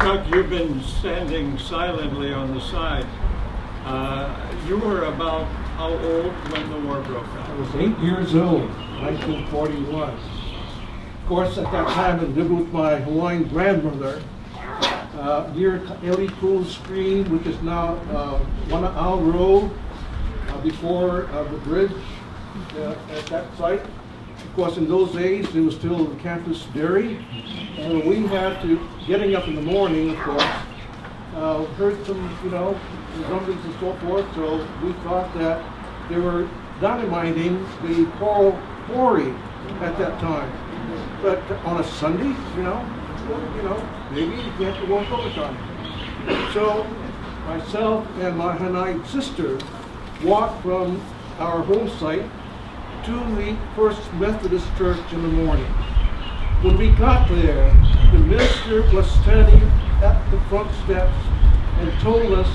Chuck, you've been standing silently on the side. You were about how old when the war broke out? I was 8 years old, 1941. Of course, at that time, I lived with my Hawaiian grandmother near Kailua Stream, which is now Wana'au Road, before the bridge at that site. Of course, in those days, there was still the campus dairy, and we had to, getting up in the morning, of course, heard some, rumblings and so forth, so we thought that they were dynamiting the coral quarry at that time. But on a Sunday, maybe you have to work overtime. So myself and my Hanai sister walked from our home site to the First Methodist Church in the morning. When we got there, the minister was standing at the front steps and told us,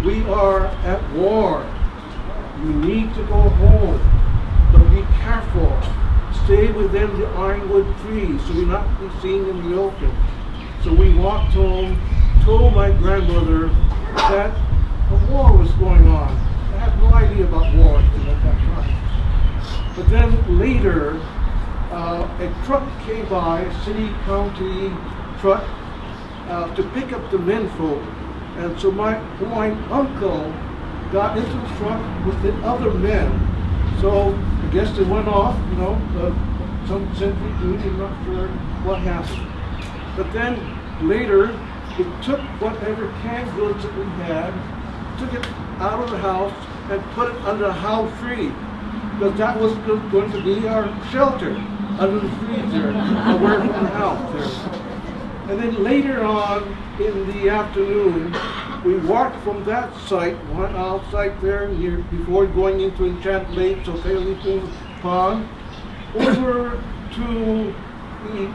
"We are at war. You need to go home, but be careful. Stay within the ironwood trees so you're not be seen in the open." So we walked home, told my grandmother that a war was going on. I had no idea about war at that time. But then later, a truck came by, a city-county truck, to pick up the menfolk. And so my Hawaiian uncle got into the truck with the other men. So I guess they went off, some sentry duty, I'm not sure what happened. But then later, we took whatever canned goods that we had, took it out of the house, and put it under a house tree. Because that was going to be our shelter, under the trees there, away from the house there. And then later on in the afternoon, we walked from that site, one outside there, before going into Enchanted Lake, so Kailua Pond, over to the,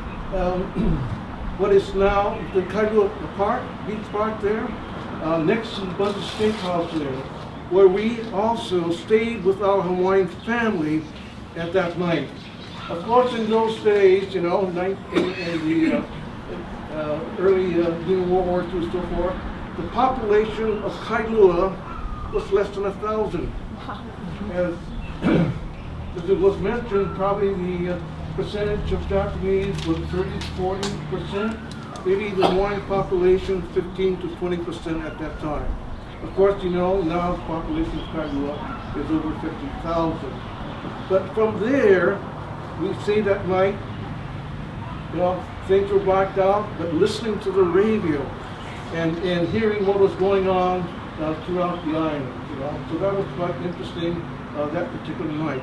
what is now the Kailua Park, Beach Park there, next to the Buzzard Steakhouse there, where we also stayed with our Hawaiian family at that night. Of course, in those days, in the early during World War II and so forth, the population of Kailua was less than 1,000. As it was mentioned, probably the percentage of Japanese was 30 to 40%, maybe the Hawaiian population 15 to 20% at that time. Of course, now the population of Kailua is over 50,000. But from there, we see that night, things were blacked out, but listening to the radio and hearing what was going on throughout the island, So that was quite interesting that particular night.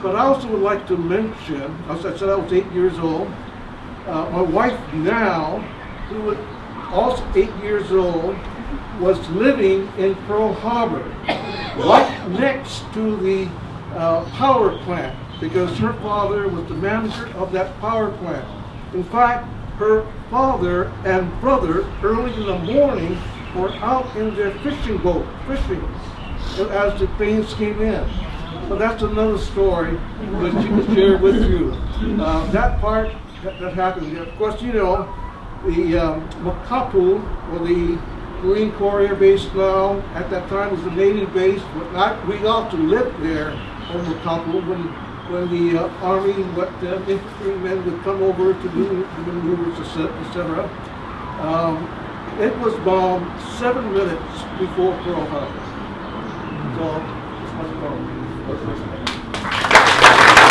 But I also would like to mention, as I said, I was 8 years old. My wife now, who was also 8 years old, was living in Pearl Harbor, right next to the power plant, because her father was the manager of that power plant. In fact, her father and brother, early in the morning, were out in their fishing boat, fishing, as the planes came in. But that's another story that she can share with you. That part that happened. Of course, the Mokapu, or the Marine Corps Air Base now, at that time was the Navy base. But we also lived there on Mokapu when the Army, infantrymen would come over to do the maneuvers, etc. It was bombed 7 minutes before Pearl Harbor. So, that's